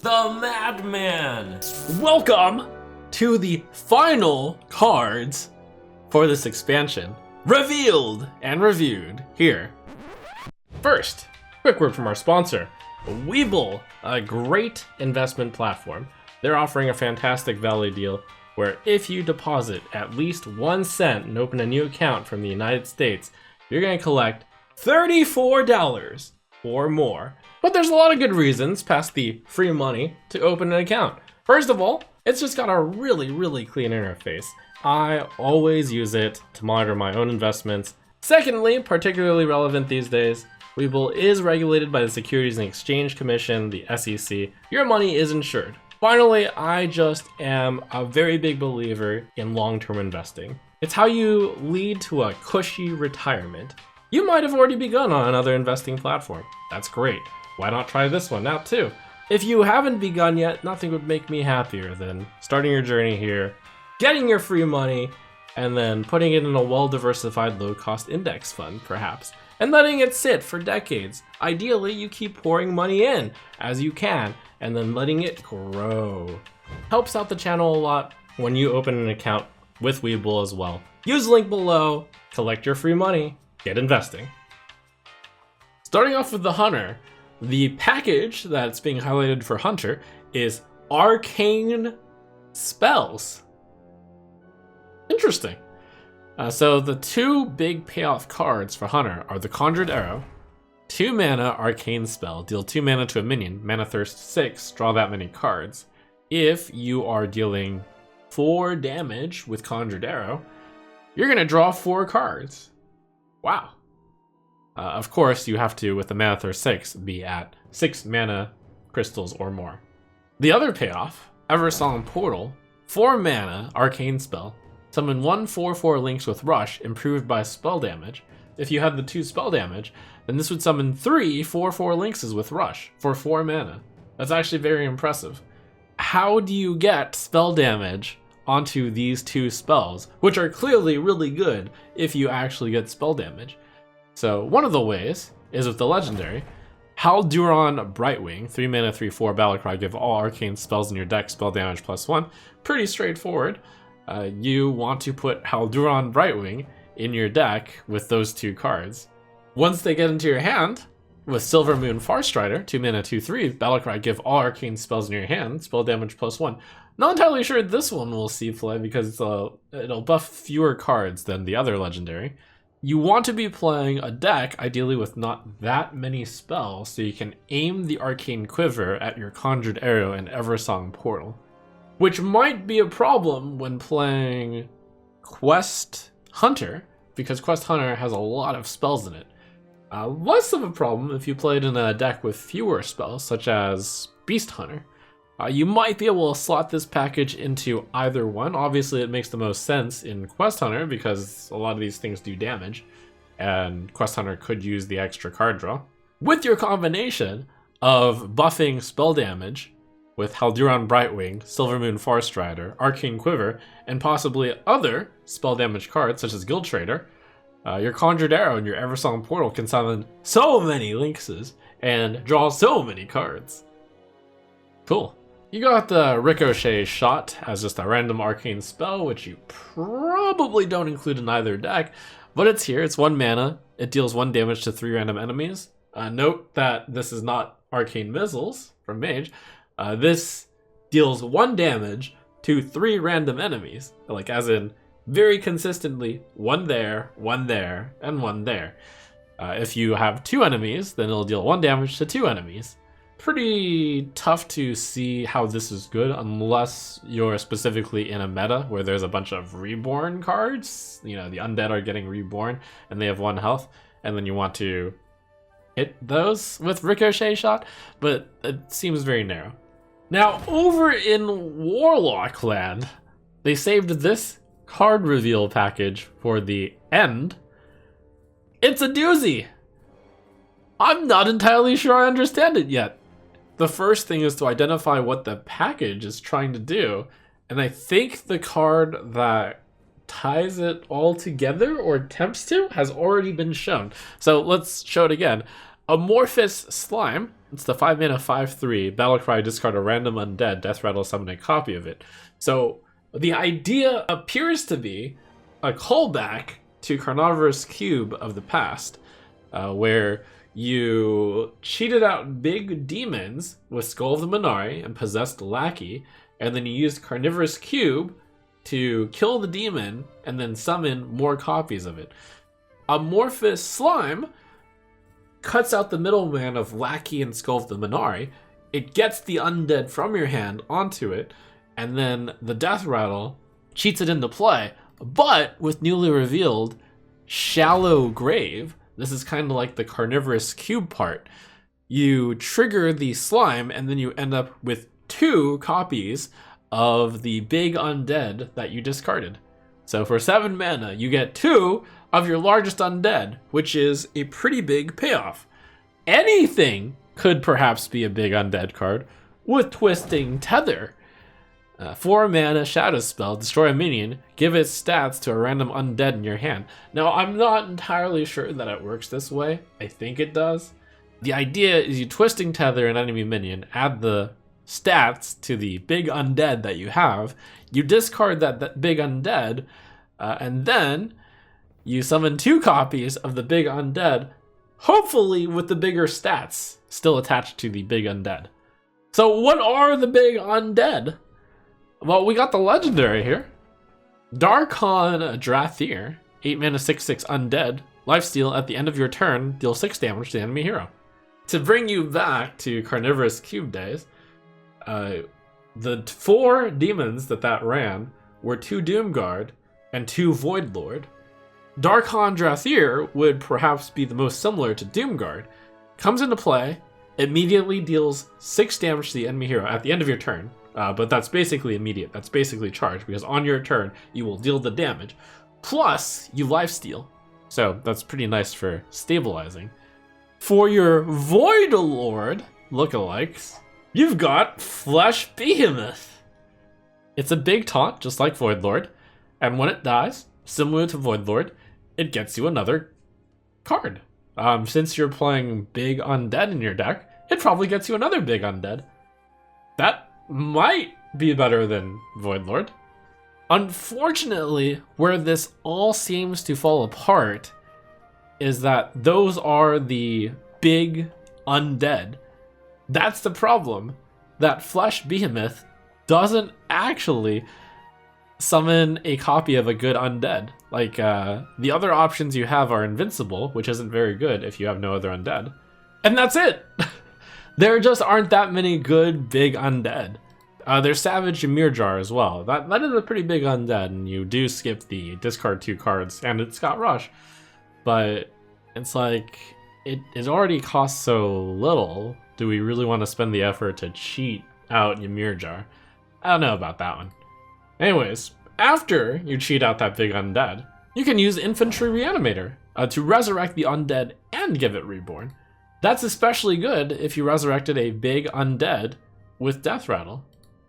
the Madman. Welcome to the final cards for this expansion, revealed and reviewed here. First, quick word from our sponsor, Webull, a great investment platform. They're offering a fantastic value deal where if you deposit at least 1 cent and open a new account from the United States, you're going to collect $34 or more. But there's a lot of good reasons past the free money to open an account. First of all, it's just got a really clean interface. I always use it to monitor my own investments. Secondly, particularly relevant these days, Webull is regulated by the Securities and Exchange Commission, the SEC. Your money is insured. Finally, I just am a very big believer in long-term investing. It's how you lead to a cushy retirement. You might have already begun on another investing platform. That's great. Why not try this one out too? If you haven't begun yet, nothing would make me happier than starting your journey here, getting your free money, and then putting it in a well-diversified low-cost index fund, perhaps, and letting it sit for decades. Ideally, you keep pouring money in as you can, and then letting it grow. Helps out the channel a lot when you open an account with Webull as well. Use the link below, collect your free money, get investing. Starting off with the Hunter, the package that's being highlighted for Hunter is Arcane Spells. Interesting. So the two big payoff cards for Hunter are the Conjured Arrow, 2 mana Arcane Spell, deal 2 mana to a minion, mana thirst 6, draw that many cards. If you are dealing 4 damage with Conjured Arrow, you're gonna draw 4 cards. Wow. Of course, you have to, with the mana thirst 6, be at 6 mana crystals or more. The other payoff, Eversong Portal, 4 mana Arcane Spell, summon 1 4/4 links with Rush, improved by spell damage. If you had the 2 spell damage, then this would summon 3 4/4 links with Rush for 4 mana. That's actually very impressive. How do you get spell damage onto these 2 spells, which are clearly really good if you actually get spell damage? So one of the ways is with the legendary, Halduran Brightwing, 3 mana 3/4 battlecry, give all arcane spells in your deck spell damage +1. Pretty straightforward. You want to put Halduran Brightwing in your deck with those 2 cards. Once they get into your hand, with Silvermoon Farstrider, 2 mana 2/3, battlecry, give all arcane spells in your hand, spell damage +1. Not entirely sure this one will see play because it'll buff fewer cards than the other legendary. You want to be playing a deck, ideally with not that many spells, so you can aim the Arcane Quiver at your Conjured Arrow and Eversong Portal. Which might be a problem when playing Quest Hunter, because Quest Hunter has a lot of spells in it. Less of a problem if you played in a deck with fewer spells, such as Beast Hunter. You might be able to slot this package into either one. Obviously, it makes the most sense in Quest Hunter because a lot of these things do damage, and Quest Hunter could use the extra card draw. With your combination of buffing spell damage with Halduran Brightwing, Silvermoon Farstrider, Arcane Quiver, and possibly other spell damage cards such as Guild Trader, your Conjured Arrow and your Eversong Portal can summon so many Lynxes and draw so many cards. Cool. You got the Ricochet Shot as just a random arcane spell, which you probably don't include in either deck, but it's here. It's 1 mana. It deals 1 damage to 3 random enemies. Note that this is not Arcane Missiles from Mage. This deals 1 damage to 3 random enemies, like as in very consistently 1 there, 1 there, and 1 there. If you have 2 enemies, then it'll deal 1 damage to 2 enemies. Pretty tough to see how this is good unless you're specifically in a meta where there's a bunch of reborn cards. You know, the undead are getting reborn and they have 1 health, and then you want to hit those with Ricochet Shot, but it seems very narrow. Now, over in Warlock Land, they saved this card reveal package for the end. It's a doozy. I'm not entirely sure I understand it yet. The first thing is to identify what the package is trying to do, and I think the card that ties it all together or attempts to has already been shown. So let's show it again. Amorphous Slime. It's the 5 mana 5/3. Battlecry, discard a random undead, death rattle, summon a copy of it. So the idea appears to be a callback to Carnivorous Cube of the past, where you cheated out big demons with Skull of the Minari and Possessed Lackey, and then you used Carnivorous Cube to kill the demon and then summon more copies of it. Amorphous Slime cuts out the middleman of Lackey and Skull of the Minari. It gets the undead from your hand onto it, and then the death rattle cheats it into play. But with newly revealed Shallow Grave, this is kind of like the Carnivorous Cube part. You trigger the slime, and then you end up with 2 copies of the big undead that you discarded. So for 7 mana, you get 2 of your largest undead, which is a pretty big payoff. Anything could perhaps be a big undead card with Twisting Tether. 4 mana shadow spell, destroy a minion, give its stats to a random undead in your hand. Now, I'm not entirely sure that it works this way. I think it does. The idea is you Twisting Tether an enemy minion, add the stats to the big undead that you have, you discard that big undead, and then you summon 2 copies of the big undead, hopefully with the bigger stats still attached to the big undead. So what are the big undead? Well, we got the legendary here. Darkon Drathier, 8 mana 6/6 undead, lifesteal at the end of your turn, deal 6 damage to the enemy hero. To bring you back to Carnivorous Cube days, the 4 demons that ran were 2 Doomguard and 2 Voidlord. Darkon Drathier would perhaps be the most similar to Doomguard. Comes into play, immediately deals 6 damage to the enemy hero at the end of your turn. But that's basically immediate. That's basically charged, because on your turn, you will deal the damage. Plus, you lifesteal. So that's pretty nice for stabilizing. For your Voidlord lookalikes, you've got Flesh Behemoth. It's a big taunt, just like Voidlord. And when it dies, similar to Voidlord, it gets you another card. Since you're playing big undead in your deck, it probably gets you another big undead. That might be better than Voidlord. Unfortunately, where this all seems to fall apart is that those are the big undead. That's the problem. That Flesh Behemoth doesn't actually summon a copy of a good undead. Like, the other options you have are invincible, which isn't very good if you have no other undead. And that's it! There just aren't that many good big undead. There's Savage and Mirjar as well. That is a pretty big undead, and you do skip the discard 2 cards, and it's got Rush. But it's like, it already costs so little. Do we really want to spend the effort to cheat out Mirjar? I don't know about that one. Anyways, after you cheat out that big undead, you can use Infantry Reanimator to resurrect the undead and give it Reborn. That's especially good if you resurrected a big undead with Death Rattle.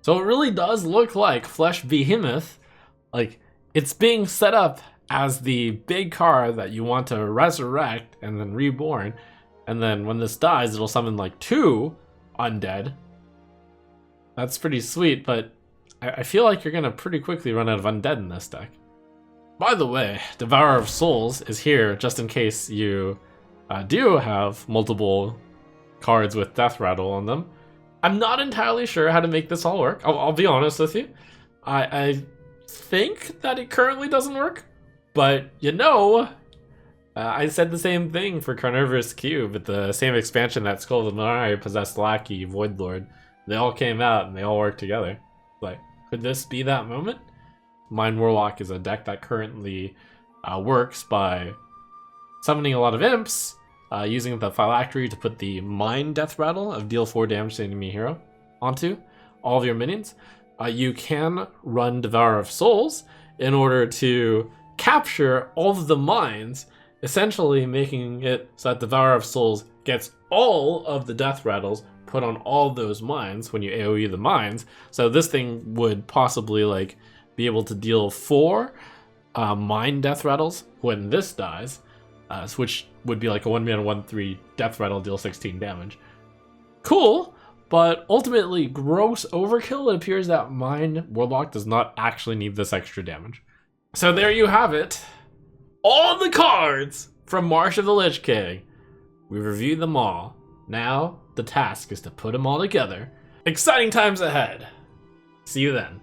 So it really does look like Flesh Behemoth, like it's being set up as the big card that you want to resurrect and then Reborn. And then when this dies, it'll summon like 2 undead. That's pretty sweet, but I feel like you're gonna pretty quickly run out of undead in this deck. By the way, Devourer of Souls is here just in case you do have multiple cards with Death Rattle on them. I'm not entirely sure how to make this all work. I'll be honest with you. I think that it currently doesn't work, but I said the same thing for Carnivorous Cube with the same expansion that Skull of the Minari, Possessed Lackey, Voidlord. They all came out and they all worked together. Like, could this be that moment? Mind Warlock is a deck that currently works by summoning a lot of imps, using the Phylactery to put the Mind Death Rattle of deal 4 damage to the enemy hero onto all of your minions. You can run Devourer of Souls in order to capture all of the minds, essentially making it so that Devourer of Souls gets all of the Death Rattles put on all those minds when you AoE the minds. So this thing would possibly like be able to deal 4 Mind Death Rattles when this dies. which would be like a 1 mana 1/3 Death Rattle, deal 16 damage. Cool, but ultimately gross overkill. It appears that Mind Warlock does not actually need this extra damage. So there you have it. All the cards from March of the Lich King. We've reviewed them all. Now, the task is to put them all together. Exciting times ahead. See you then.